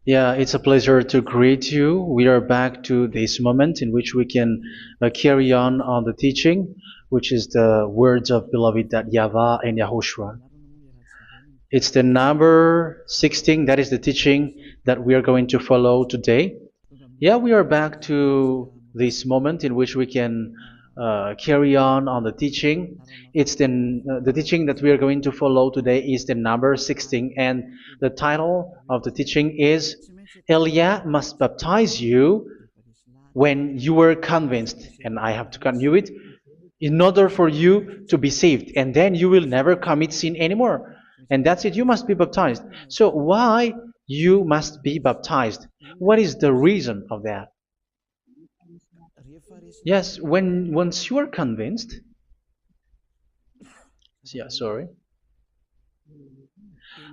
Yeah, it's a pleasure to greet you. We are back to this moment in which we can carry on the teaching, which is the words of beloved that YAHVAH and YAHOSHUA. It's the number 16, that is the teaching that we are going to follow today. Yeah, we are back to this moment in which we can carry on the teaching. It's the teaching that we are going to follow today is the number 16, and the title of the teaching is Elia must baptize you when you were convinced, and I have to continue it, in order for you to be saved, and then you will never commit sin anymore. And that's it, you must be baptized. So why you must be baptized? What is the reason of that? Yes, when once you are convinced, yeah, sorry,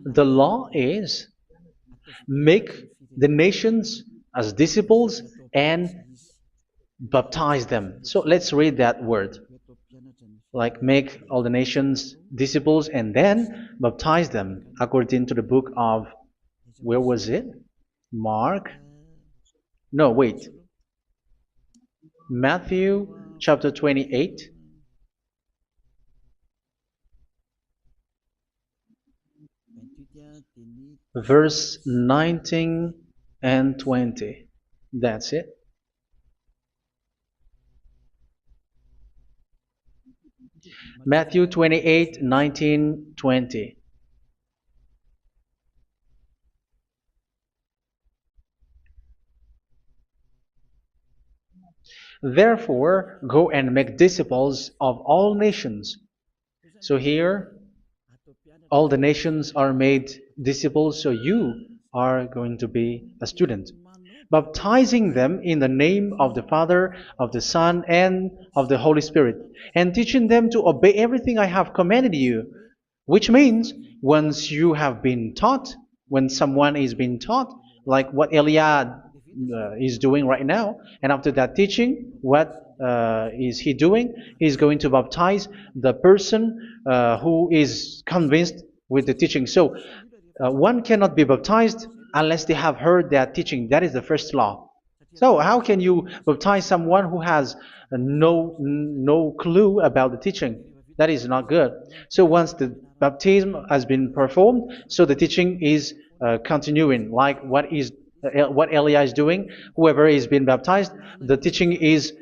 the law is make the nations as disciples and baptize them. So let's read that word. Like make all the nations disciples and then baptize them according to the book of, where was it? Mark? No, wait. Matthew chapter 28. Verse 19 and 20. That's it. Matthew 28, 19, 20. Therefore, go and make disciples of all nations. So here, all the nations are made disciples, so you are going to be a student. Baptizing them in the name of the Father, of the Son, and of the Holy Spirit, and teaching them to obey everything I have commanded you. Which means, once you have been taught, when someone is being taught, like what Elia is doing right now, and after that teaching, what is he doing? He's going to baptize the person who is convinced with the teaching. So one cannot be baptized unless they have heard that teaching. That is the first law. So how can you baptize someone who has no clue about the teaching? That is not good. So once the baptism has been performed, so the teaching is continuing, like what Elia is doing. Whoever is being baptized, the teaching is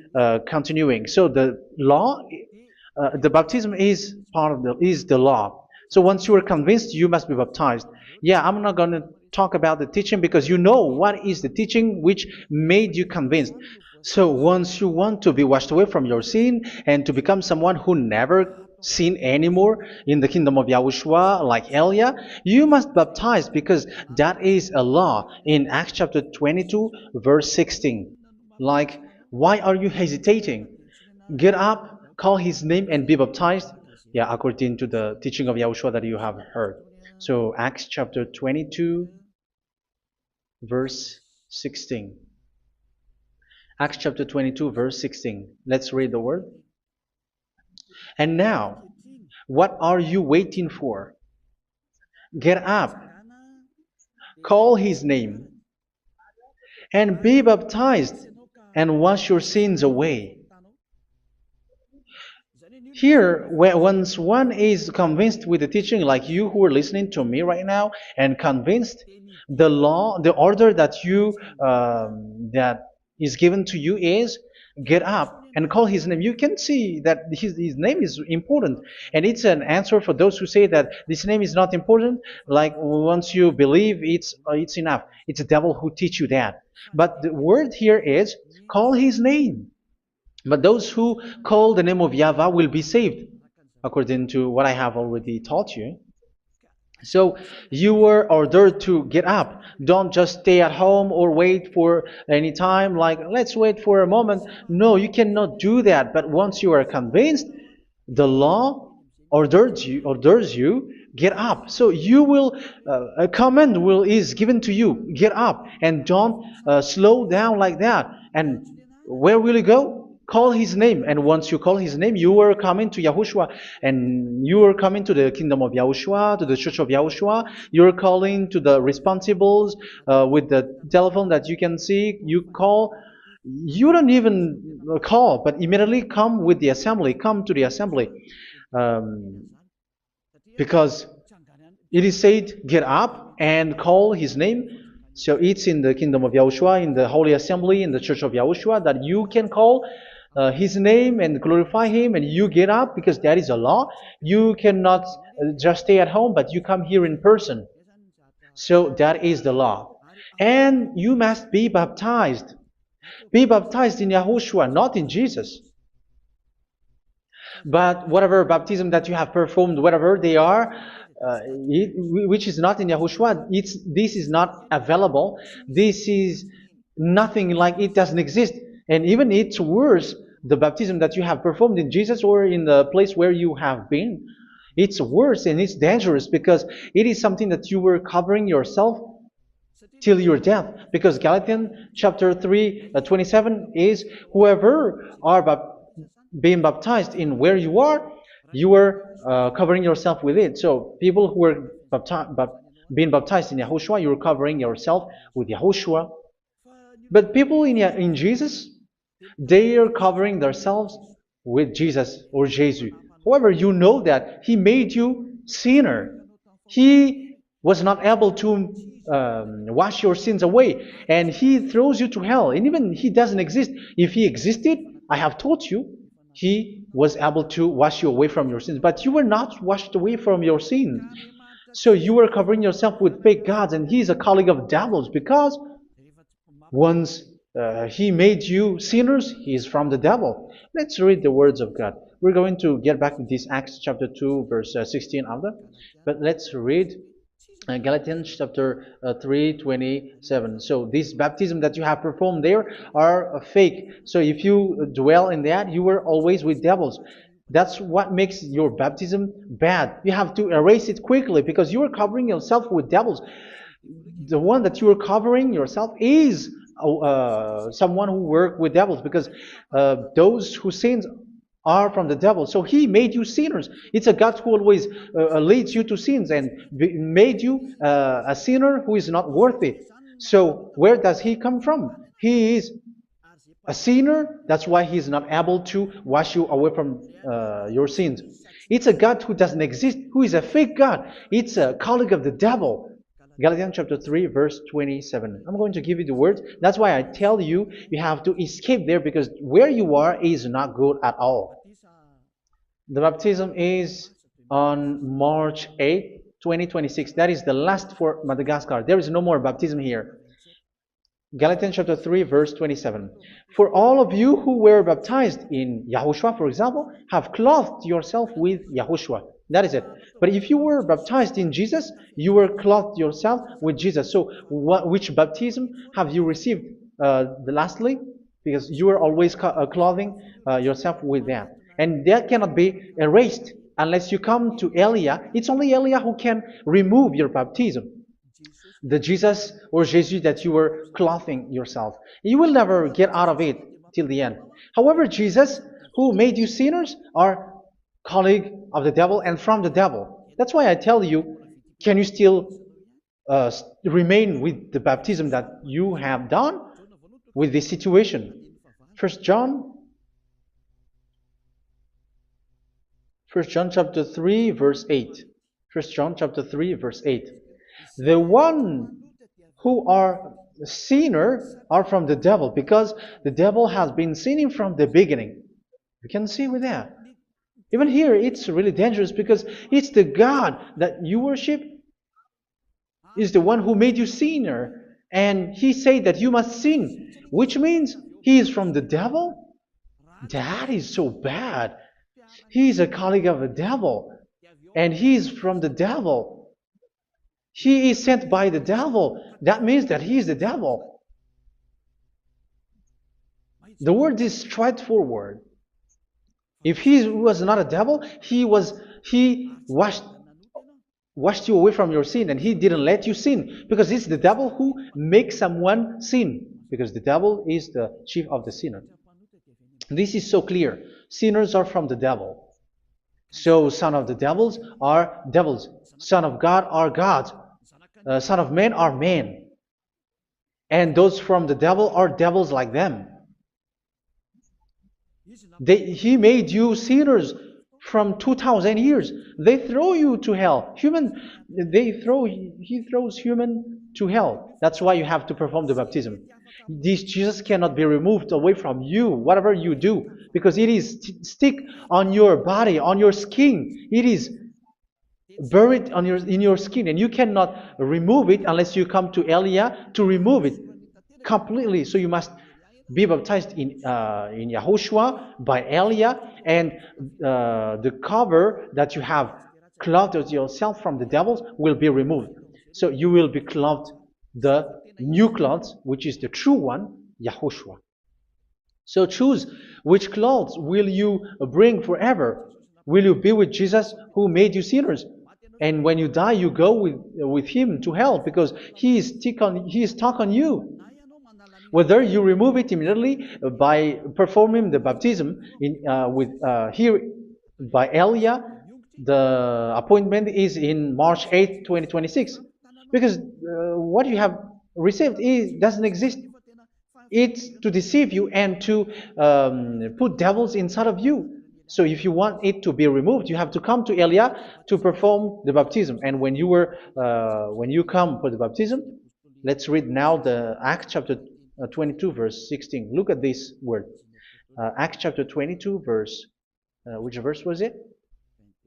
continuing. So the law, the baptism is part of the law. So once you are convinced, you must be baptized. Yeah, I'm not going to talk about the teaching because you know what is the teaching which made you convinced. So once you want to be washed away from your sin and to become someone who never sin anymore in the kingdom of Yahushua, like Elia, you must baptize because that is a law in Acts chapter 22, verse 16. Like, why are you hesitating? Get up, call his name, and be baptized. Yeah, according to the teaching of Yahushua that you have heard. So Acts chapter 22, verse 16. Acts chapter 22, verse 16. Let's read the word. And now, what are you waiting for? Get up, call his name, and be baptized, and wash your sins away. Here, once one is convinced with the teaching, like you who are listening to me right now, and convinced, the law, the order that that is given to you is get up and call his name. You can see that his name is important, and it's an answer for those who say that this name is not important. Like once you believe, it's enough. It's the devil who teach you that. But the word here is call his name. But those who call the name of YAHVAH will be saved, according to what I have already taught you. So you were ordered to get up. Don't just stay at home or wait for any time, like let's wait for a moment. No, you cannot do that. But once you are convinced, the law orders you get up. So you will a command is given to you, get up, and don't slow down like that. And where will you go? call his name, and once you call his name, you are coming to Yahushua, and you are coming to the kingdom of Yahushua, to the church of Yahushua. You're calling to the responsibles with the telephone that you can see. You call. You don't even call, but immediately come with the assembly. Come to the assembly, um, because it is said, get up and call his name. So it's in the kingdom of Yahushua, in the holy assembly, in the church of Yahushua, that you can call his name and glorify him, and you get up because that is a law. You cannot just stay at home, but you come here in person. So that is the law. And you must be baptized. Be baptized in Yahushua, not in Jesus. But whatever baptism that you have performed, whatever they are, which is not in Yahushua, this is not available. This is nothing, like it doesn't exist. And even it's worse, the baptism that you have performed in Jesus or in the place where you have been. It's worse and it's dangerous because it is something that you were covering yourself till your death. Because Galatians chapter 3, 27 is, whoever are being baptized in where you are covering yourself with it. So people who were being baptized in Yahushua, you're covering yourself with Yahushua. But people in Jesus, they are covering themselves with Jesus or Jesus. However, you know that he made you sinner. He was not able to wash your sins away, and he throws you to hell. And even he doesn't exist. If he existed, I have told you, he was able to wash you away from your sins. But you were not washed away from your sins. So you were covering yourself with fake gods, and he is a colleague of devils, because once he made you sinners, he is from the devil. Let's read the words of God. We're going to get back to this Acts chapter 2, verse 16 after. But let's read Galatians chapter 3:27. So this baptism that you have performed there are fake. So if you dwell in that, you were always with devils. That's what makes your baptism bad. You have to erase it quickly because you are covering yourself with devils. The one that you are covering yourself is someone who worked with devils, because those who sins are from the devil. So he made you sinners. It's a God who always leads you to sins and made you a sinner who is not worthy. So where does he come from? He is a sinner. That's why he is not able to wash you away from your sins. It's a God who doesn't exist, who is a fake God. It's a colleague of the devil. Galatians chapter 3, verse 27. I'm going to give you the words. That's why I tell you, you have to escape there, because where you are is not good at all. The baptism is on March 8, 2026. That is the last for Madagascar. There is no more baptism here. Galatians chapter 3, verse 27. For all of you who were baptized in Yahushua, for example, have clothed yourself with Yahushua. That is it. But if you were baptized in Jesus, you were clothed yourself with Jesus. So which baptism have you received lastly? Because you are always clothing yourself with that. And that cannot be erased unless you come to Elia. It's only Elia who can remove your baptism. The Jesus or Jesus that you were clothing yourself. You will never get out of it till the end. However, Jesus, who made you sinners, are colleague of the devil and from the devil. That's why I tell you, can you still remain with the baptism that you have done with this situation? First John chapter 3, verse 8. First John chapter 3, verse 8. The one who are sinner are from the devil, because the devil has been sinning from the beginning. You can see with that. Even here, it's really dangerous, because it's the God that you worship is the one who made you sinner. And he said that you must sin, which means he is from the devil. That is so bad. He is a colleague of the devil, and he is from the devil. He is sent by the devil. That means that he is the devil. The word is straightforward. If he was not a devil, he washed you away from your sin, and he didn't let you sin, because it's the devil who makes someone sin, because the devil is the chief of the sinner. This is so clear. Sinners are from the devil. So son of the devils are devils. Son of God are gods. Son of men are men. And those from the devil are devils like them. He made you sinners from 2000 years. They throw you to hell. He throws human to hell. That's why you have to perform the baptism. This Jesus cannot be removed away from you, whatever you do, because it is stick on your body, on your skin. It is buried in your skin, and you cannot remove it unless you come to Elia to remove it completely. So you must be baptized in Yahushua by Elia, and the cover that you have clothed yourself from the devils will be removed. So you will be clothed the new clothes, which is the true one, Yahushua. So choose which clothes will you bring forever. Will you be with Jesus who made you sinners? And when you die, you go with him to hell because he is stuck on you. Whether you remove it immediately by performing the baptism here by Elia, the appointment is in March 8, 2026. Because what you have received doesn't exist. It's to deceive you and to put devils inside of you. So if you want it to be removed, you have to come to Elia to perform the baptism. And when you come for the baptism, let's read now the Acts chapter 22 verse 16. Look at this word. Acts chapter 22 verse, which verse was it?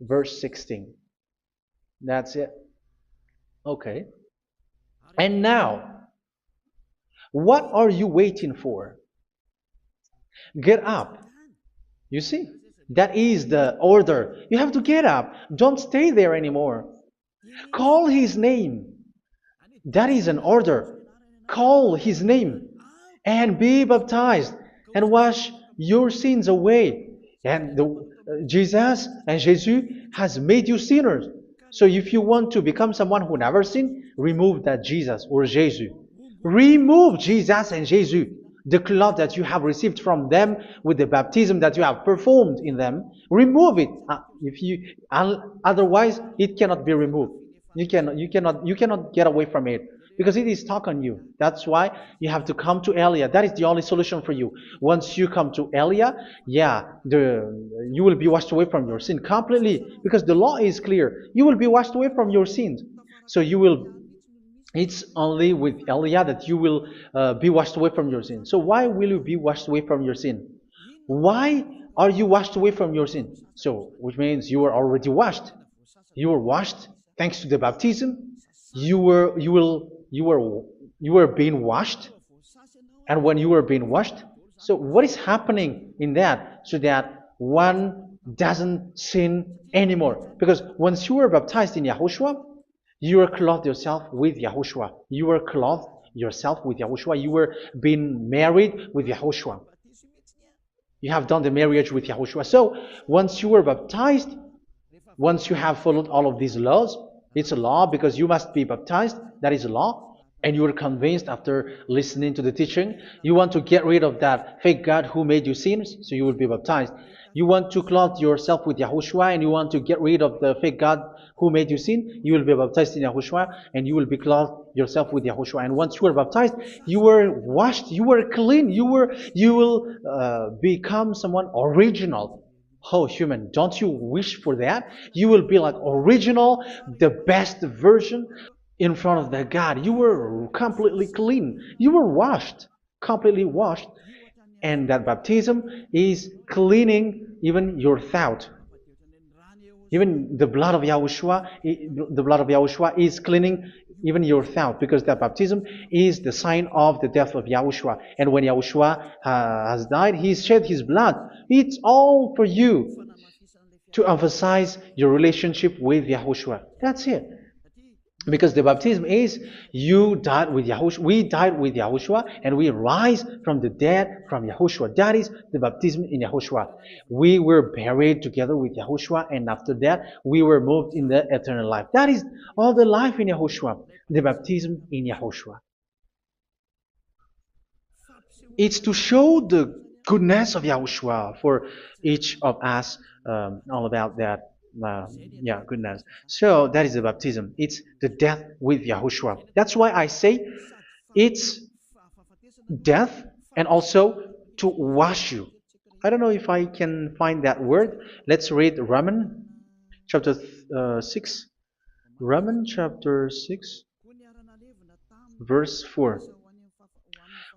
Verse 16. That's it. Okay. And now, what are you waiting for? Get up. You see, that is the order. You have to get up. Don't stay there anymore. Call his name. That is an order. Call his name and be baptized and wash your sins away. And Jesus has made you sinners. So if you want to become someone who never sinned, remove that Jesus or Jesus. Remove Jesus and Jesus, the cloth that you have received from them with the baptism that you have performed in them. Remove it. Otherwise, it cannot be removed. You cannot get away from it because it is stuck on you. That's why you have to come to Elia. That is the only solution for you. Once you come to Elia, you will be washed away from your sin completely because the law is clear. You will be washed away from your sins. So it's only with Elia that you will be washed away from your sin. So why will you be washed away from your sin? Why are you washed away from your sin? So, which means you are already washed. You were washed thanks to the baptism. You were being washed, and when you were being washed, so what is happening in that? So that one doesn't sin anymore. Because once you were baptized in Yahushua, you were clothed yourself with Yahushua. You were clothed yourself with Yahushua. You were being married with Yahushua. You have done the marriage with Yahushua. So once you were baptized, once you have followed all of these laws, it's a law because you must be baptized. That is a law. And you are convinced after listening to the teaching, you want to get rid of that fake God who made you sinners, so you will be baptized. You want to clothe yourself with Yahushua and you want to get rid of the fake God who made you sin, you will be baptized in Yahushua and you will be clothed yourself with Yahushua. And once you are baptized, you were washed, you were clean, you will become someone original. Oh, human, don't you wish for that? You will be like original, the best version in front of the God. You were completely clean. You were washed, completely washed. And that baptism is cleaning even your thought. Even the blood of Yahushua is cleaning even your thought, because that baptism is the sign of the death of Yahushua. And when Yahushua has died, he shed his blood. It's all for you to emphasize your relationship with Yahushua. That's it. Because the baptism is you died with Yahushua, we died with Yahushua, and we rise from the dead from Yahushua. That is the baptism in Yahushua. We were buried together with Yahushua, and after that we were moved in the eternal life. That is all the life in Yahushua, the baptism in Yahushua. It's to show the goodness of Yahushua for each of us, all about that. Yeah, goodness. So that is the baptism. It's the death with Yahushua. That's why I say it's death and also to wash you. I don't know if I can find that word. Let's read Romans chapter 6. Romans chapter 6, verse 4.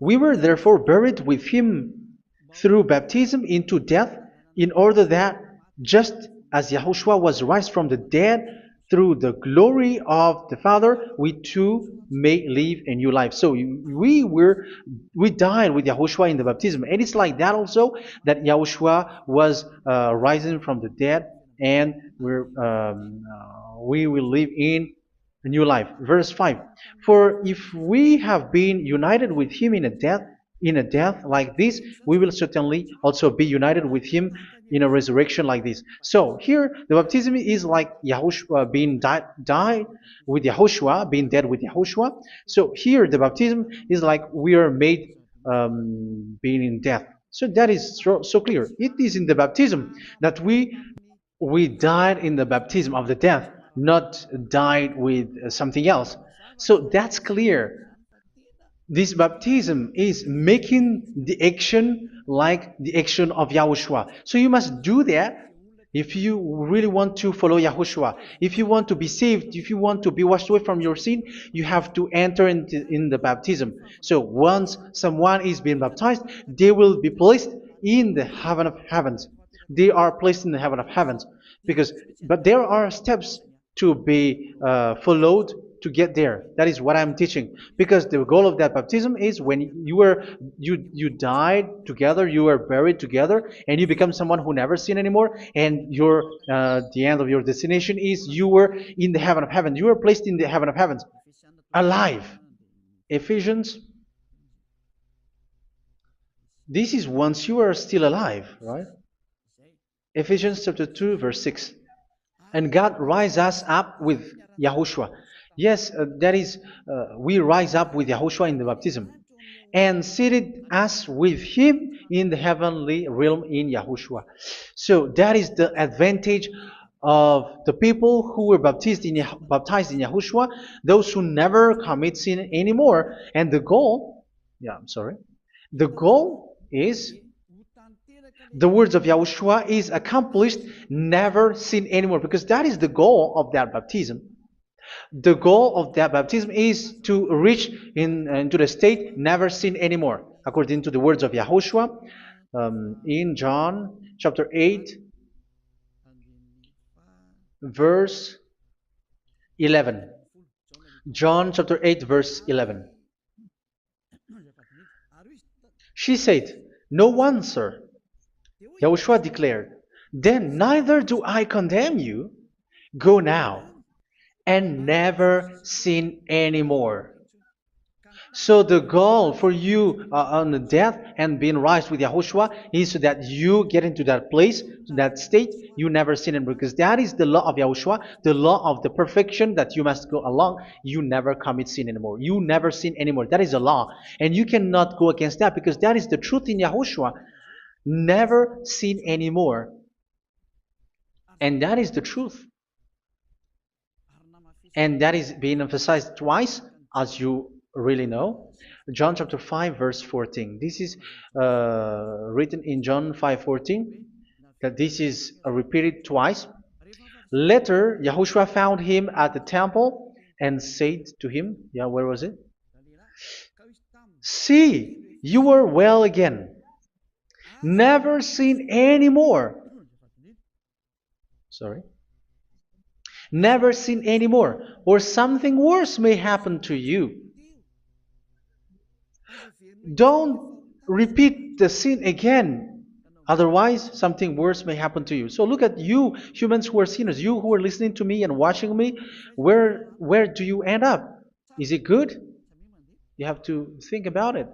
We were therefore buried with him through baptism into death, in order that, just as Yahushua was raised from the dead through the glory of the Father, we too may live a new life. So we died with Yahushua in the baptism, and it's like that also that Yahushua was rising from the dead, and we will live in a new life. Verse 5. For if we have been united with him in a death like this, we will certainly also be united with him in a resurrection like this. So here the baptism is like Yahushua being died with Yahushua, being dead with Yahushua. So here the baptism is like we are made being in death. So that is so clear. It is in the baptism that we died in the baptism of the death, not died with something else. So that's clear. This baptism is making the action like the action of Yahushua. So you must do that if you really want to follow Yahushua. If you want to be saved, if you want to be washed away from your sin, you have to enter in the baptism. So once someone is being baptized, they will be placed in the heaven of heavens. They are placed in the heaven of heavens because, but there are steps to be followed to get there. That is what I'm teaching. Because the goal of that baptism is when you died together, you were buried together, and you become someone who never sin anymore. And your the end of your destination is you were in the heaven of heaven. You were placed in the heaven of heavens, alive. Ephesians. This is once you are still alive, right? Ephesians chapter 2, verse 6. And God rise us up with Yahushua. Yes, that is, we rise up with Yahushua in the baptism. And seated us with him in the heavenly realm in Yahushua. So that is the advantage of the people who were baptized in Yahushua, those who never commit sin anymore. And the goal, yeah, I'm sorry, the goal is the words of Yahushua is accomplished, never sin anymore, because that is the goal of that baptism. The goal of that baptism is to reach into the state never sin anymore, according to the words of Yahushua in John chapter 8, verse 11. John chapter 8, verse 11. She said, "No one, sir." Yahushua declared, "Then neither do I condemn you. Go now and never sin anymore." So the goal for you on the death and being raised with Yahushua is so that you get into that place, to that state, you never sin anymore. Because that is the law of Yahushua, the law of the perfection that you must go along. You never commit sin anymore. You never sin anymore. That is a law. And you cannot go against that because that is the truth in Yahushua. Never sin anymore. And that is the truth. And that is being emphasized twice, as you really know. John chapter 5, verse 14. This is written in John 5:14, that this is repeated twice. Later, Yahushua found him at the temple and said to him, yeah, where was it? "See, you are well again. Never sin anymore." Sorry. "Never sin anymore, or something worse may happen to you." Don't repeat the sin again. Otherwise, something worse may happen to you. So look at you, humans who are sinners, you who are listening to me and watching me. Where do you end up? Is it good? You have to think about it.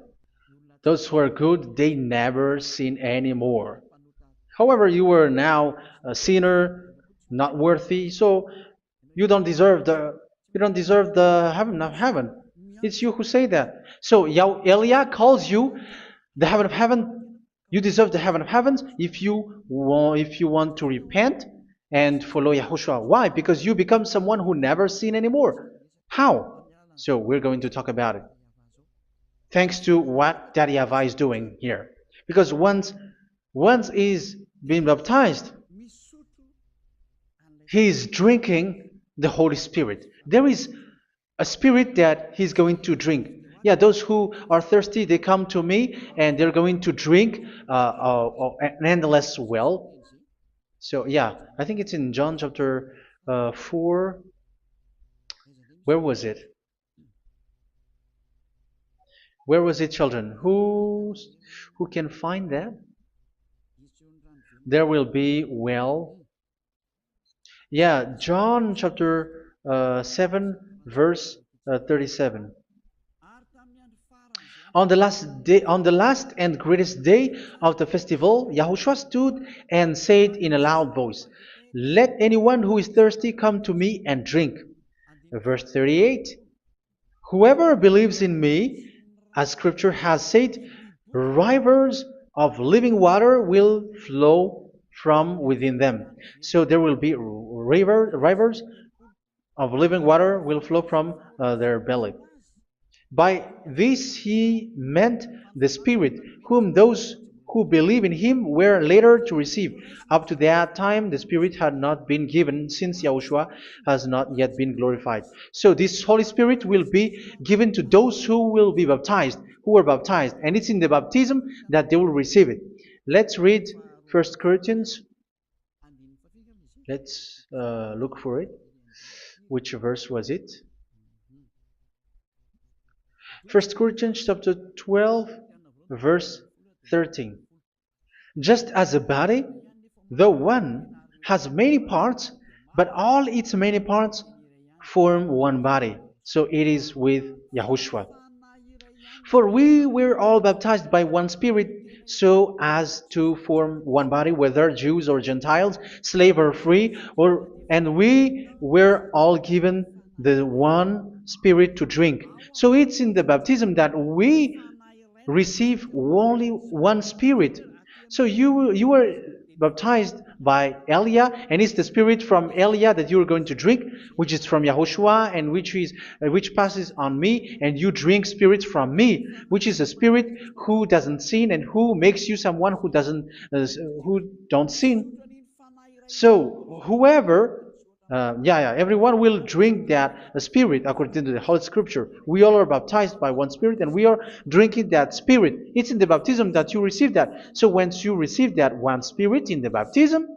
Those who are good, they never sin anymore. However, you are now a sinner, not worthy, so you don't deserve the heaven of heaven. It's you who say that. So Eliah calls you the heaven of heaven You deserve the heaven of heavens if you want to repent and follow Yahushua. Why? Because you become someone who never sin anymore. How? So we're going to talk about it. Thanks to what Daddy YAHVAH is doing here. Because once he's been baptized, he's drinking the Holy Spirit. There is a spirit that he's going to drink. Yeah, those who are thirsty, they come to me and they're going to drink an endless well. So, yeah, I think it's in John chapter 4. Where was it? Where was it, children? Who can find that? There will be well. Yeah, John chapter 7, verse 37. On the last and greatest day of the festival, Yahushua stood and said in a loud voice, "Let anyone who is thirsty come to me and drink." Verse 38, "Whoever believes in me, as scripture has said, rivers of living water will flow from within them." So there will be rivers of living water will flow from their belly. By this he meant the Spirit, whom those who believe in him were later to receive. Up to that time, the Spirit had not been given, since Yahushua has not yet been glorified. So this Holy Spirit will be given to those who will be baptized, who are baptized, and it's in the baptism that they will receive it. Let's read 1 Corinthians. Let's look for it. Which verse was it? 1 Corinthians chapter 12, verse 13. Just as a body, though one, has many parts, but all its many parts form one body. So it is with Yahushua. For we were all baptized by one Spirit, so as to form one body, whether Jews or Gentiles, slave or free, and we were all given the one Spirit to drink. So it's in the baptism that we receive only one Spirit. So you were baptized by Elia, and it's the Spirit from Elia that you are going to drink, which is from Yahushua, and which passes on me, and you drink Spirit from me, which is a Spirit who doesn't sin and who makes you someone who don't sin. So whoever everyone will drink that Spirit according to the Holy Scripture. We all are baptized by one Spirit, and we are drinking that Spirit. It's in the baptism that you receive that. So once you receive that one Spirit in the baptism,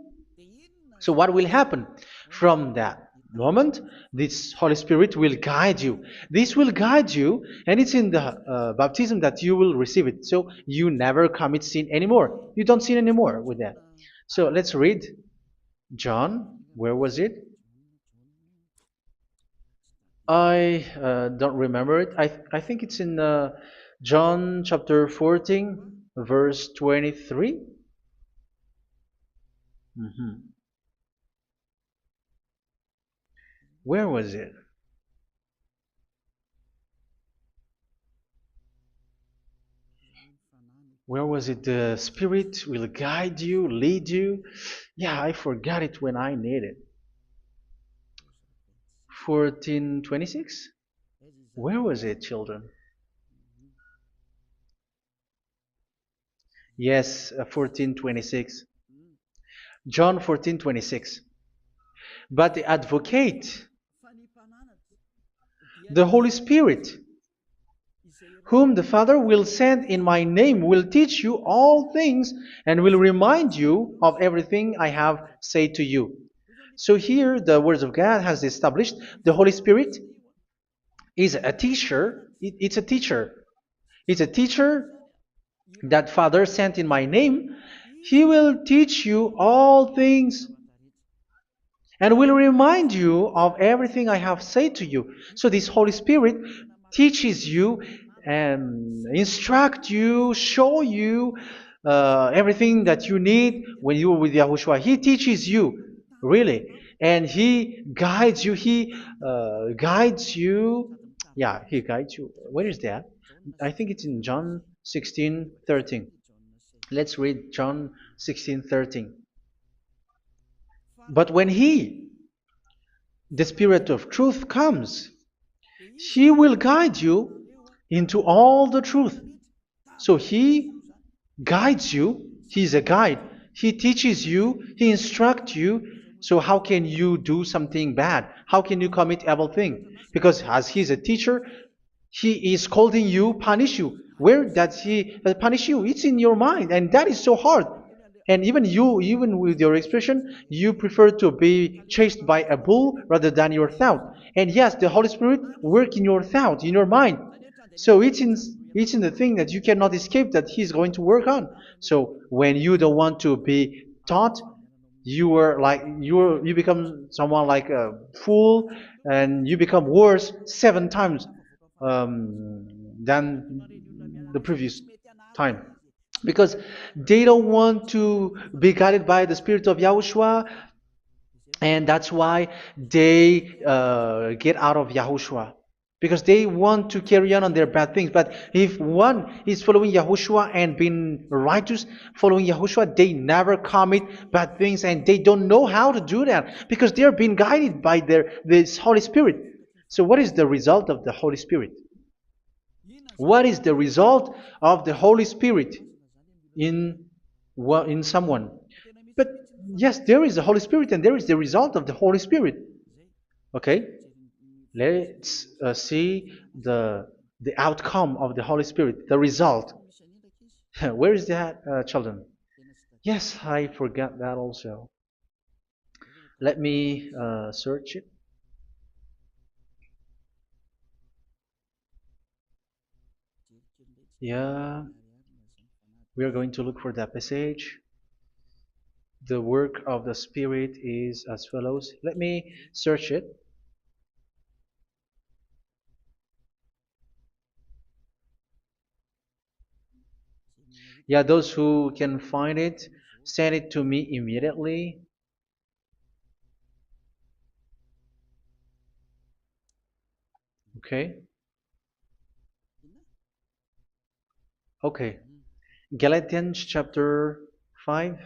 so what will happen? From that moment, this Holy Spirit will guide you. This will guide you, and it's in the baptism that you will receive it. So you never commit sin anymore. You don't sin anymore with that. So let's read John. Where was it? I don't remember it. I think it's in John chapter 14, verse 23. Mhm. Where was it? Where was it? The Spirit will guide you, lead you. Yeah, I forgot it when I need it. 14:26? Where was it, children? Yes, 14:26. John 14:26. But the advocate, the Holy Spirit, whom the Father will send in my name, will teach you all things and will remind you of everything I have said to you. So here the words of God has established the Holy Spirit is a teacher. It's a teacher. It's a teacher that Father sent in my name. He will teach you all things and will remind you of everything I have said to you. So this Holy Spirit teaches you and instruct you, show you everything that you need when you are with Yahushua. He teaches you, really, and He guides you. He guides you. Yeah, He guides you. Where is that? I think it's in John 16:13. Let's read John 16:13. But when He, the Spirit of truth, comes, He will guide you into all the truth. So He guides you. He's a guide. He teaches you. He instructs you. So how can you do something bad? How can you commit evil thing? Because as He's a teacher, He is scolding you, punish you. Where does He punish you? It's in your mind, and that is so hard. And even you, even with your expression, you prefer to be chased by a bull rather than your thought. And yes, the Holy Spirit work in your thought, in your mind. So it's in the thing that you cannot escape that He's going to work on. So when you don't want to be taught, you become someone like a fool, and you become worse 7 times than the previous time, because they don't want to be guided by the Spirit of Yahushua, and that's why they get out of Yahushua, because they want to carry on their bad things. But if one is following Yahushua and being righteous, following Yahushua, they never commit bad things, and they don't know how to do that because they are being guided by this Holy Spirit. So what is the result of the Holy Spirit? What is the result of the Holy Spirit in in someone? But yes, there is the Holy Spirit, and there is the result of the Holy Spirit. Okay, let's see the outcome of the Holy Spirit, the result. Where is that, children? Yes, I forgot that also. Let me search it. Yeah, we are going to look for that passage. The work of the Spirit is as follows. Let me search it. Yeah, those who can find it, send it to me immediately. Okay. Okay. Galatians chapter 5.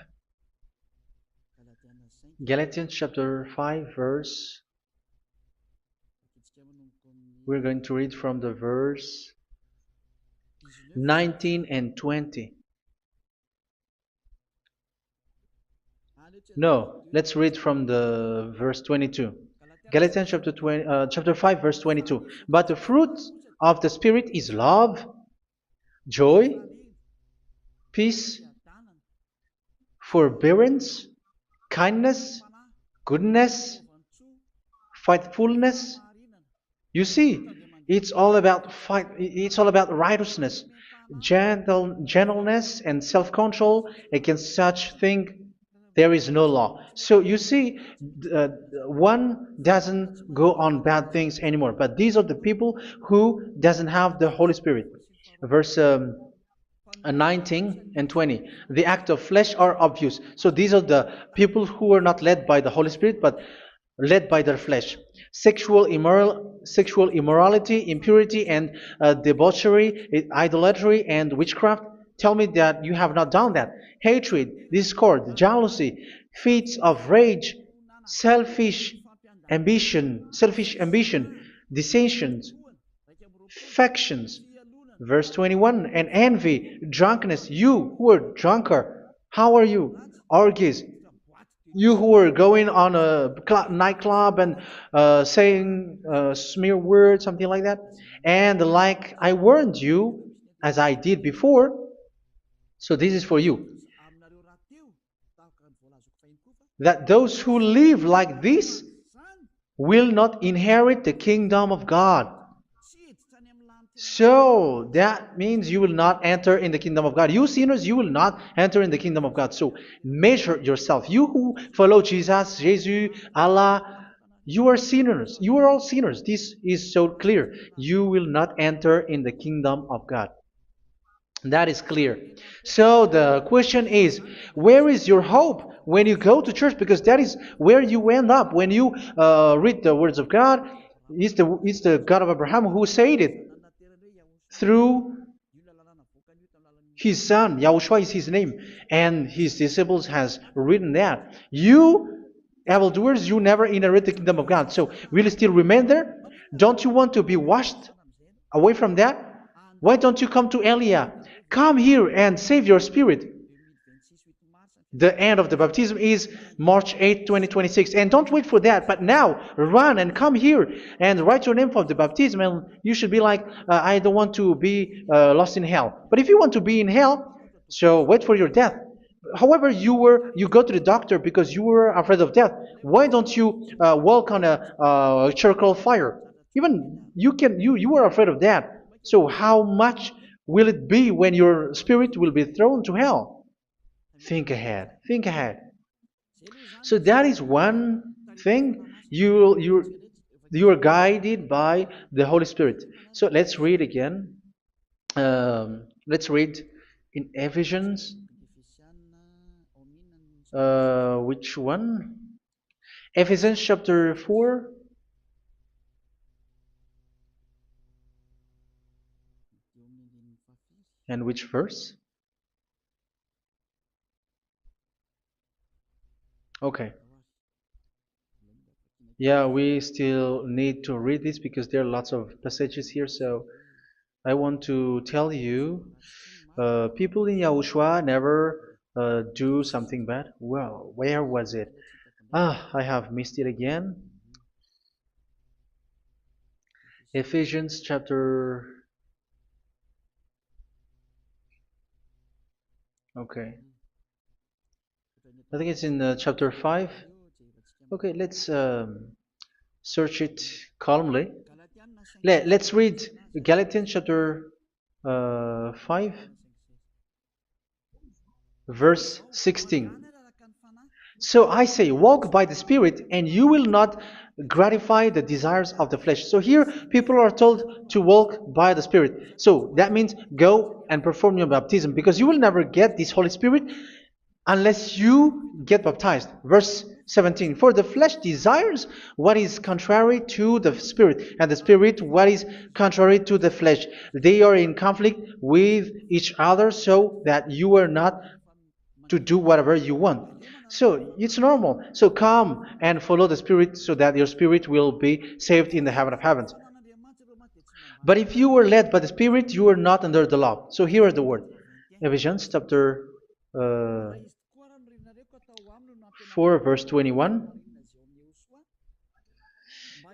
Galatians chapter 5 verse. We're going to read from the verse 19 and 20. No, let's read from the verse 22. Galatians chapter 5 verse 22. But the fruit of the Spirit is love, joy, peace, forbearance, kindness, goodness, faithfulness. You see, it's all about righteousness, gentleness, and self-control. Against such thing there is no law. So you see, uh, one doesn't go on bad things anymore. But these are the people who doesn't have the Holy Spirit. Verse 19 and 20. The act of flesh are obvious. So these are the people who are not led by the Holy Spirit, but led by their flesh. Sexual immorality, impurity, and debauchery, idolatry, and witchcraft. Tell me that you have not done that. Hatred, discord, jealousy, fits of rage, selfish ambition, dissensions, factions. Verse 21, and envy, drunkenness. You who are drunkard, how are you? Orgies. You who are going on a nightclub and saying smear words, something like that. And like I warned you, as I did before, so this is for you, that those who live like this will not inherit the kingdom of God. So that means you will not enter in the kingdom of God. You sinners, you will not enter in the kingdom of God. So measure yourself. You who follow Jesus, Allah, you are sinners. You are all sinners. This is so clear. You will not enter in the kingdom of God. That is clear. So the question is, where is your hope when you go to church? Because that is where you end up when you read the words of God. It's the God of Abraham who said it through His son, Yahushua is his name, and his disciples has written that. You, evildoers, you never inherit the kingdom of God. So will you still remain there? Don't you want to be washed away from that? Why don't you come to Elia? Come here and save your spirit. The end of the baptism is March 8th, 2026. And don't wait for that, but now run and come here and write your name for the baptism. And you should be like, I don't want to be lost in hell. But if you want to be in hell, so wait for your death. However, you go to the doctor because you were afraid of death. Why don't you walk on a charcoal fire? Even you were afraid of that. So how much will it be when your spirit will be thrown to hell? Think ahead. Think ahead. So that is one thing. You are guided by the Holy Spirit. So let's read again. Let's read in Ephesians. Which one? Ephesians chapter 4. And which verse? Okay. Yeah, we still need to read this because there are lots of passages here. So I want to tell you, people in Yahushua never do something bad. Well, where was it? I have missed it again. Ephesians chapter. Okay. I think it's in chapter 5. Okay, let's search it calmly. Let's read Galatians chapter 5, verse 16. So I say, walk by the Spirit, and you will not gratify the desires of the flesh. So here, people are told to walk by the Spirit. So that means go and perform your baptism, because you will never get this Holy Spirit unless you get baptized. Verse 17. For the flesh desires what is contrary to the Spirit, and the Spirit what is contrary to the flesh. They are in conflict with each other, so that you are not to do whatever you want. So it's normal. So come and follow the Spirit so that your spirit will be saved in the heaven of heavens. But if you were led by the Spirit, you are not under the law. So here is the word. Ephesians chapter 4, verse 21.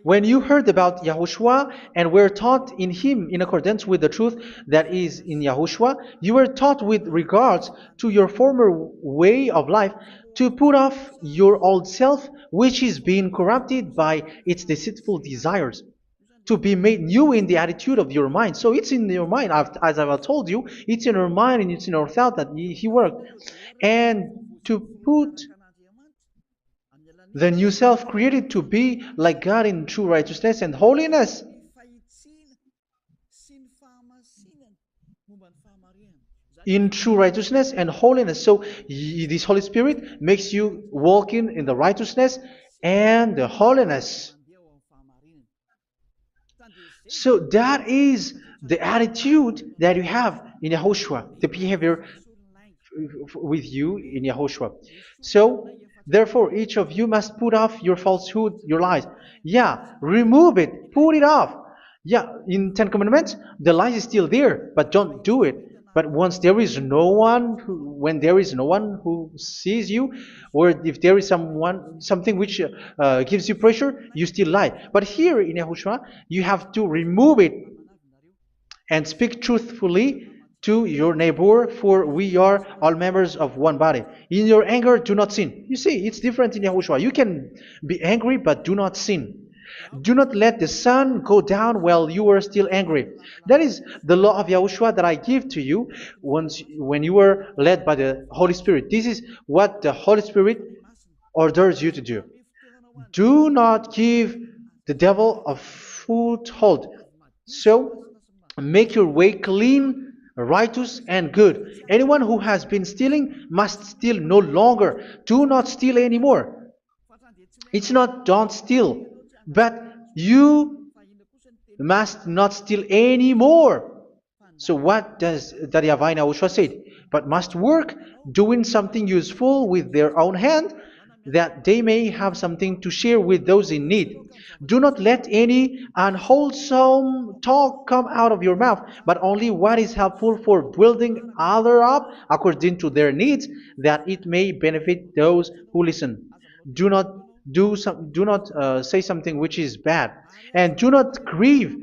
When you heard about Yahushua and were taught in him in accordance with the truth that is in Yahushua, you were taught with regards to your former way of life to put off your old self, which is being corrupted by its deceitful desires, to be made new in the attitude of your mind. So it's in your mind, as I've told you, it's in your mind and it's in your thought that he worked. And to put the new self created to be like God in true righteousness and holiness. In true righteousness and holiness. So this Holy Spirit makes you walking in the righteousness and the holiness. So that is the attitude that you have in Yahushua, the behavior with you in Yahushua. So therefore, each of you must put off your falsehood, your lies. Yeah, remove it, put it off. Yeah, in Ten Commandments, the lie is still there, but don't do it. But once there is no one, when there is no one who sees you, or if there is something which gives you pressure, you still lie. But here in Yahushua, you have to remove it and speak truthfully to your neighbor, for we are all members of one body. In your anger, do not sin. You see, it's different in Yahushua. You can be angry, but do not sin. Do not let the sun go down while you are still angry. That is the law of Yahushua that I give to you when you were led by the Holy Spirit. This is what the Holy Spirit orders you to do. Do not give the devil a foothold. So, make your way clean, righteous, and good. Anyone who has been stealing must steal no longer. Do not steal anymore. It's not don't steal, but you must not steal anymore. So what does the YAHVAH YAHOSHUA say? But must work doing something useful with their own hand, that they may have something to share with those in need. Do not let any unwholesome talk come out of your mouth, but only what is helpful for building other up according to their needs, that it may benefit those who listen. Do not do not say something which is bad, and do not grieve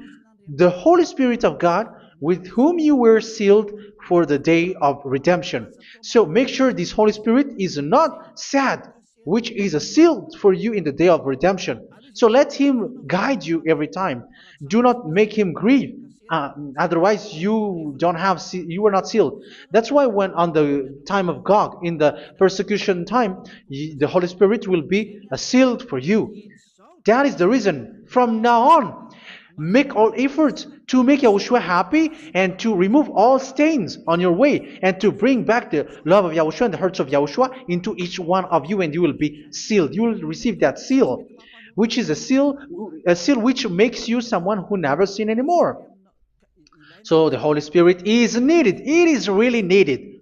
the Holy Spirit of God, with whom you were sealed for the day of redemption. So make sure this Holy Spirit is not sad, which is a seal for you in the day of redemption. So let Him guide you every time. Do not make Him grieve. Otherwise, you were not sealed. That's why when on the time of God, in the persecution time, the Holy Spirit will be a sealed for you. That is the reason. From now on, make all efforts to make Yahushua happy and to remove all stains on your way and to bring back the love of Yahushua and the hearts of Yahushua into each one of you, and you will be sealed. You will receive that seal, which is a seal which makes you someone who never sin anymore. So the Holy Spirit is needed. It is really needed.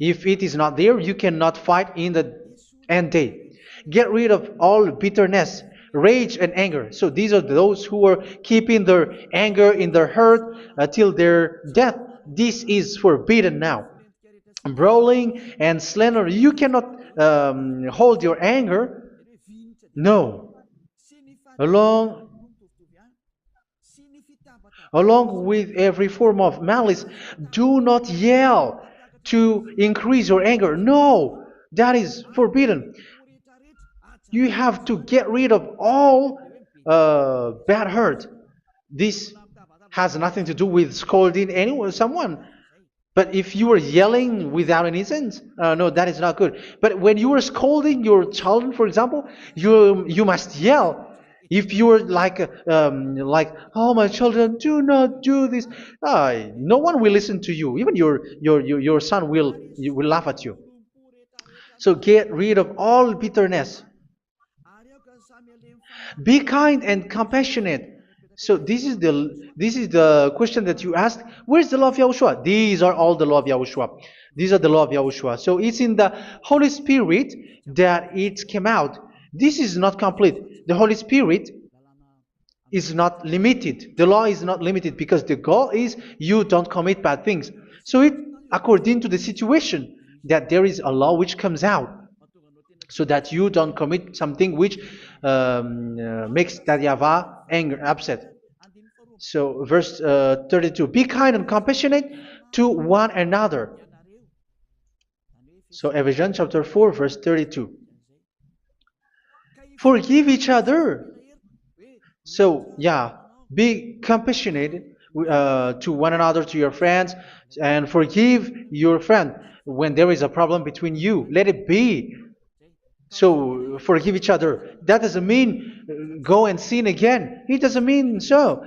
If it is not there, you cannot fight in the end day. Get rid of all bitterness, rage, and anger. So these are those who are keeping their anger in their heart till their death. This is forbidden now. Brawling and slander. You cannot hold your anger. No. Along Along with every form of malice, do not yell to increase your anger. No, that is forbidden. You have to get rid of all bad hurt. This has nothing to do with scolding anyone, someone. But if you are yelling without any sense, no, that is not good. But when you are scolding your children, for example, you must yell. If you are like, oh my children, do not do this, no one will listen to you. Even your son will laugh at you. So get rid of all bitterness. Be kind and compassionate. So this is the question that you asked. Where's the law of Yahushua? These are all the law of Yahushua. These are the law of Yahushua. So it's in the Holy Spirit that it came out. This is not complete. The Holy Spirit is not limited. The law is not limited because the goal is you don't commit bad things. So it according to the situation that there is a law which comes out, so that you don't commit something which makes that YAHVAH anger, upset. So verse 32, be kind and compassionate to one another. So Ephesians chapter 4 verse 32. Forgive each other. So yeah, be compassionate to one another, to your friends, and forgive your friend when there is a problem between you. Let it be. So forgive each other. That doesn't mean go and sin again. It doesn't mean so.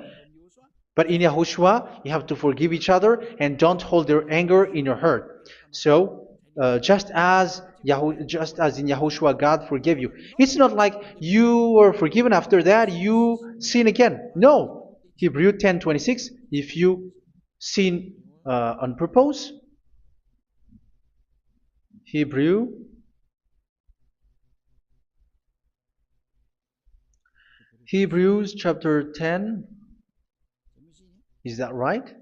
But in Yahushua, you have to forgive each other and don't hold their anger in your heart. So just as in Yahushua, God forgave you. It's not like you were forgiven after that you sin again. No. Hebrew 10:26. If you sin on purpose, Hebrews chapter 10. Is that right?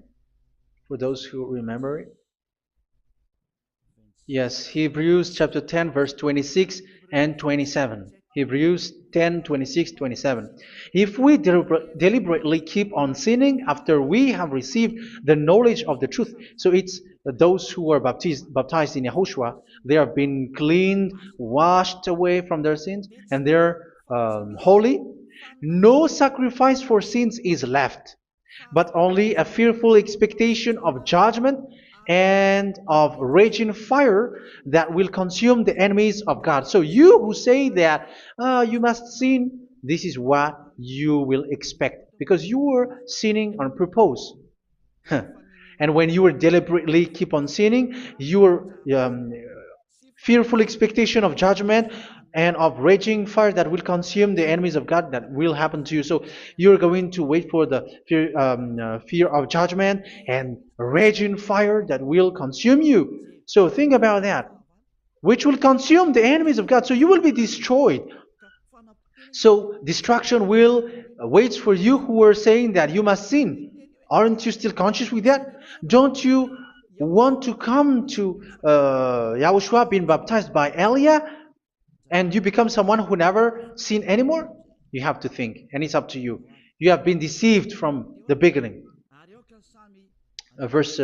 For those who remember it? Yes, Hebrews chapter 10 verse 26 and 27. Hebrews 10, 26, 27. If we deliberately keep on sinning after we have received the knowledge of the truth, so it's those who are baptized in Yahushua, they have been cleaned, washed away from their sins, and they're holy. No sacrifice for sins is left, but only a fearful expectation of judgment and of raging fire that will consume the enemies of God. So you who say that you must sin, this is what you will expect, because you were sinning on purpose. And when you were deliberately keep on sinning, you were fearful expectation of judgment and of raging fire that will consume the enemies of God that will happen to you. So you're going to wait for the fear of judgment and raging fire that will consume you. So think about that, which will consume the enemies of God. So you will be destroyed. So destruction will waits for you who are saying that you must sin. Aren't you still conscious with that? Don't you want to come to Yahushua being baptized by Elia and you become someone who never sin anymore? You have to think, and it's up to you. You have been deceived from the beginning. Verse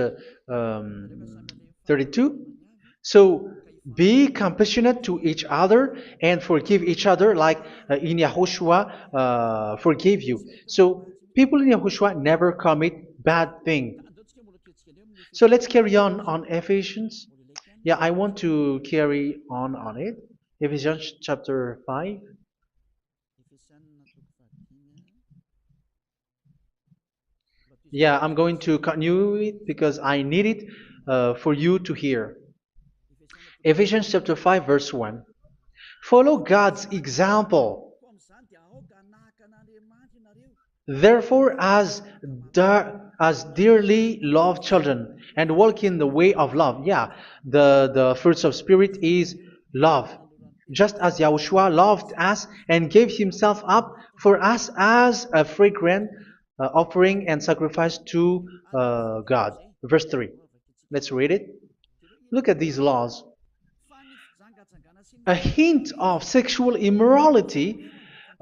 32. So be compassionate to each other and forgive each other like in Yahushua forgave you. So people in Yahushua never commit bad thing. So let's carry on Ephesians. Yeah, I want to carry on it. Ephesians chapter 5. Yeah, I'm going to continue it because I need it for you to hear. Ephesians chapter 5 verse 1. Follow God's example. Therefore, as dearly loved children, and walk in the way of love. Yeah, the fruits of spirit is love. Just as Yahushua loved us and gave himself up for us as a fragrant offering and sacrifice to God. Verse 3. Let's read it. Look at these laws. A hint of sexual immorality,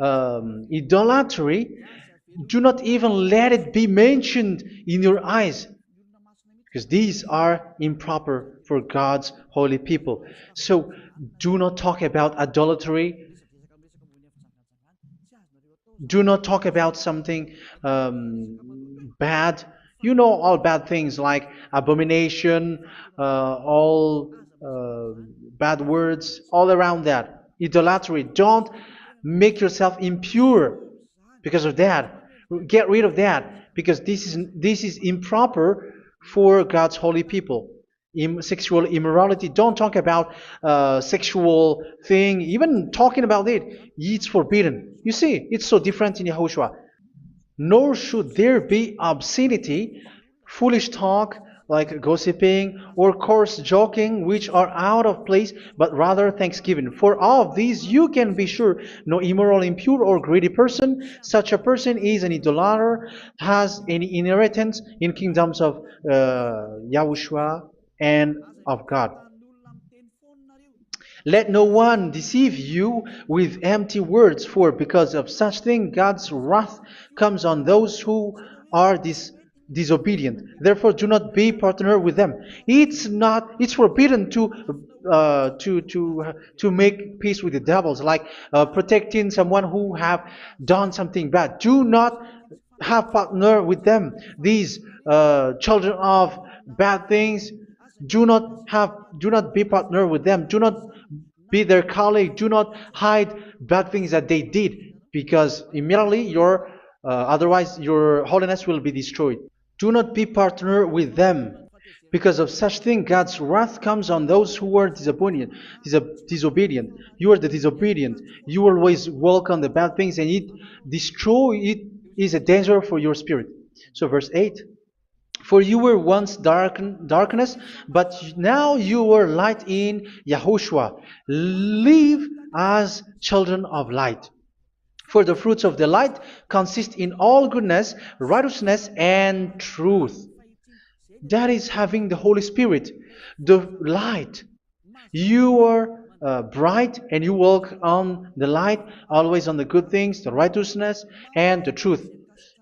idolatry, do not even let it be mentioned in your eyes, because these are improper for God's holy people. So do not talk about idolatry. Do not talk about something bad. You know all bad things like abomination, all bad words, all around that. Idolatry. Don't make yourself impure because of that. Get rid of that because this is improper for God's holy people. Sexual immorality. Don't talk about sexual thing. Even talking about it, it's forbidden. You see, it's so different in Yahushua. Nor should there be obscenity, foolish talk like gossiping or coarse joking, which are out of place, but rather thanksgiving. For of these you can be sure: no immoral, impure, or greedy person, such a person is an idolater, has any inheritance in kingdoms of Yahushua and of God. Let no one deceive you with empty words, for because of such thing God's wrath comes on those who are disobedient. Therefore, do not be partner with them. It's forbidden to make peace with the devils, like protecting someone who have done something bad. Do not have partner with them. These children of bad things, do not be partner with them. Do not be their colleague. Do not hide bad things that they did, because immediately otherwise your holiness will be destroyed. Do not be partner with them. Because of such thing, God's wrath comes on those who are disobedient. You are the disobedient. You always walk on the bad things, and it is a danger for your spirit. So verse 8. For you were once darkness, but now you are light in Yahushua. Live as children of light. For the fruits of the light consist in all goodness, righteousness, and truth. That is having the Holy Spirit, the light. You are bright and you walk on the light, always on the good things, the righteousness, and the truth.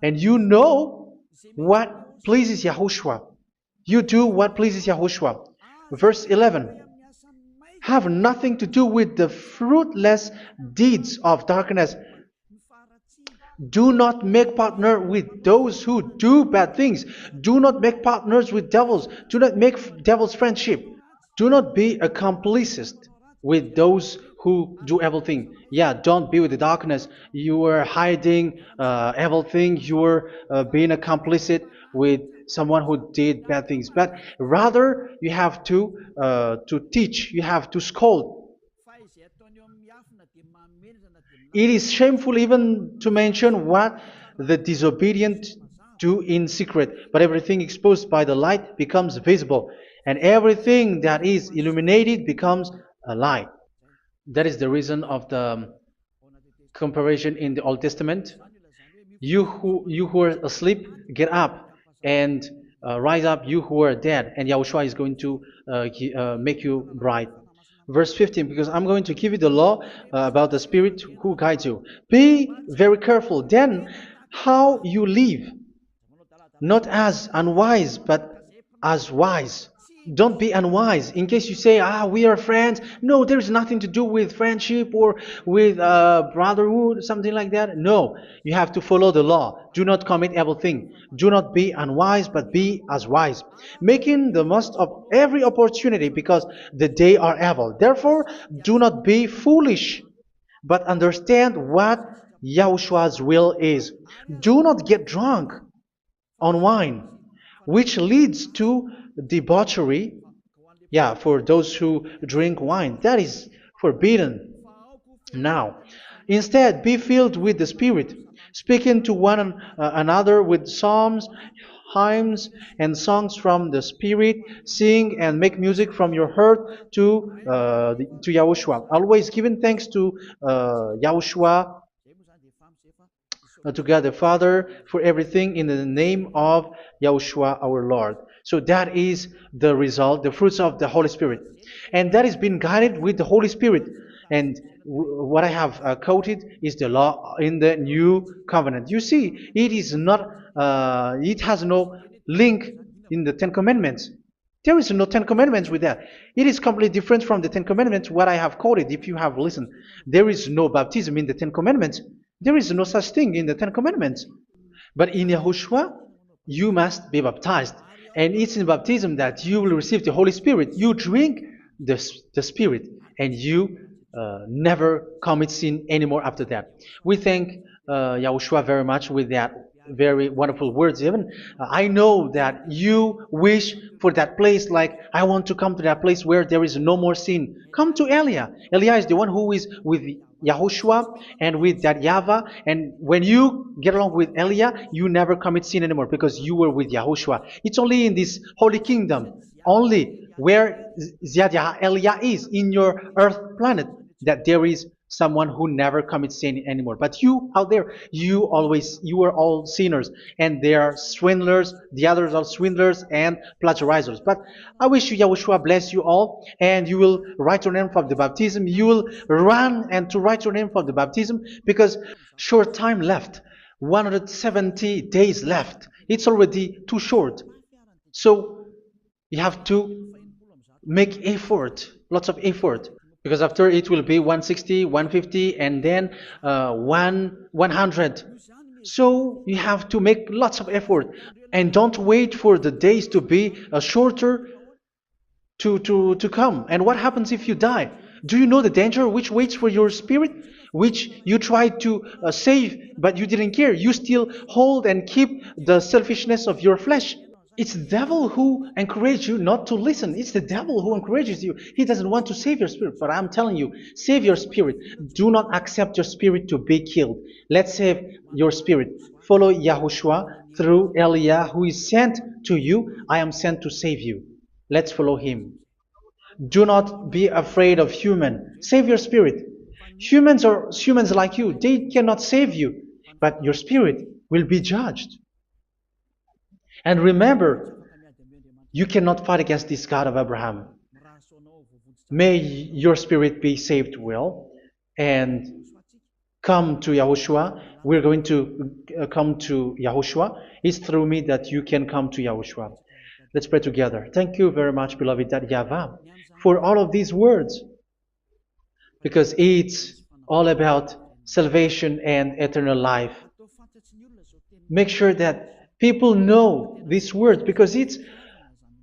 And you know what pleases Yahushua. You do what pleases Yahushua. Verse 11. Have nothing to do with the fruitless deeds of darkness. Do not make partner with those who do bad things. Do not make partners with devils. Do not make devils friendship. Do not be a complicit with those who do evil thing. Yeah, don't be with the darkness. You are hiding evil thing. You are being a complicit with someone who did bad things, but rather you have to teach, you have to scold. It is shameful even to mention what the disobedient do in secret, but everything exposed by the light becomes visible, and everything that is illuminated becomes a light. That is the reason of the comparison in the Old Testament. You who are asleep, get up and rise up, you who are dead, and Yahushua is going to make you bright. Verse 15, because I'm going to give you the law about the Spirit who guides you. Be very careful then how you live, not as unwise, but as wise. Don't be unwise. In case you say, we are friends. No, there's nothing to do with friendship or with brotherhood, something like that. No, you have to follow the law. Do not commit evil thing. Do not be unwise, but be as wise, making the most of every opportunity, because the day are evil. Therefore, do not be foolish, but understand what Yahushua's will is. Do not get drunk on wine, which leads to debauchery. Yeah, for those who drink wine, that is forbidden now. Instead, be filled with the Spirit, speaking to one another with psalms, hymns, and songs from the Spirit. Sing and make music from your heart to Yahushua. Always giving thanks to Yahushua, to God the Father, for everything in the name of Yahushua our Lord. So that is the result, the fruits of the Holy Spirit. And that is being guided with the Holy Spirit. And what I have quoted is the law in the new covenant. You see, it is not, it has no link in the Ten Commandments. There is no Ten Commandments with that. It is completely different from the Ten Commandments, what I have quoted, if you have listened. There is no baptism in the Ten Commandments. There is no such thing in the Ten Commandments. But in Yahushua, you must be baptized. And it's in baptism that you will receive the Holy Spirit. You drink the Spirit, and you never commit sin anymore after that. We thank Yahushua very much with that very wonderful words. Even I know that you wish for that place, like, I want to come to that place where there is no more sin. Come to Elia. Elia is the one who is with Yahushua and with that YAHVAH. And when you get along with Elia, you never commit sin anymore, because you were with Yahushua. It's only in this holy kingdom, only where Ziad Elia is, in your earth planet, that there is someone who never commits sin anymore. But you out there, you are all sinners, and they are swindlers. The others are swindlers and plagiarizers. But I wish you, Yahushua, bless you all, and you will write your name for the baptism. You will run and to write your name for the baptism, because short time left, 170 days left. It's already too short. So you have to make effort, lots of effort, because after it will be 160, 150, and then 100. So you have to make lots of effort, and don't wait for the days to be shorter to come. And what happens if you die? Do you know the danger which waits for your spirit, which you tried to save, but you didn't care? You still hold and keep the selfishness of your flesh. It's the devil who encourages you not to listen. It's the devil who encourages you. He doesn't want to save your spirit. But I'm telling you, save your spirit. Do not accept your spirit to be killed. Let's save your spirit. Follow Yahushua through Elia, who is sent to you. I am sent to save you. Let's follow him. Do not be afraid of human. Save your spirit. Humans are humans like you. They cannot save you. But your spirit will be judged. And remember, you cannot fight against this God of Abraham. May your spirit be saved well and come to Yahushua. We're going to come to Yahushua. It's through me that you can come to Yahushua. Let's pray together. Thank you very much, beloved YAHVAH, for all of these words, because it's all about salvation and eternal life. Make sure that people know these words, because it's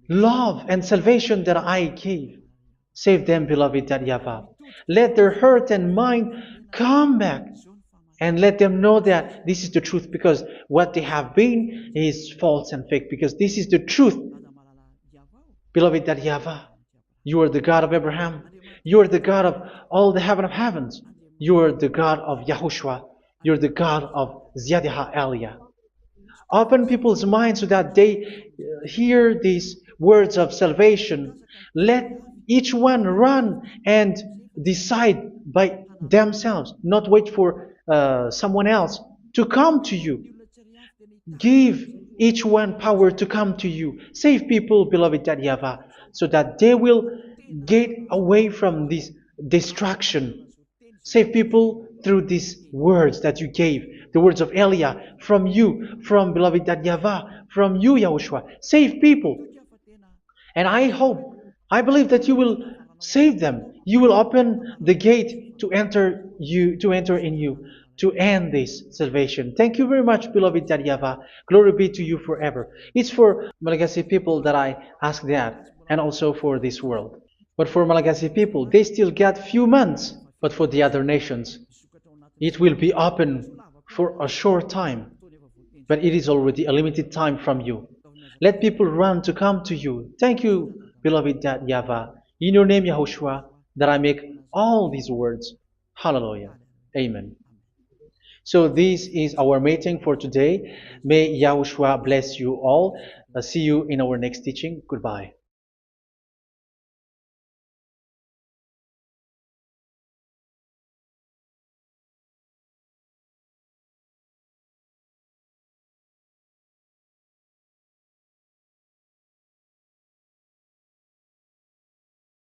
love and salvation that I gave. Save them, beloved YAHVAH. Let their heart and mind come back and let them know that this is the truth, because what they have been is false and fake, because this is the truth. Beloved, that YAHVAH, you are the God of Abraham, you are the God of all the heaven of heavens, you are the God of YAHOSHUA, you're the God of Ziyadiha Aliyah. Open people's minds so that they hear these words of salvation. Let each one run and decide by themselves, not wait for someone else to come to you. Give each one power to come to you. Save people, beloved YAHVAH, so that they will get away from this distraction. Save people through these words that you gave, the words of Elia, from you, from beloved YAHVAH, from you, Yahushua. Save people. And I believe that you will save them. You will open the gate to enter in you, to end this salvation. Thank you very much, beloved YAHVAH. Glory be to you forever. It's for Malagasy people that I ask that, and also for this world. But for Malagasy people, they still get few months. But for the other nations, it will be open for a short time. But it is already a limited time from you. Let people run to come to you. Thank you, beloved YAHVAH. In your name, Yahushua, that I make all these words. Hallelujah. Amen. So this is our meeting for today. May Yahushua bless you all. See you in our next teaching. Goodbye.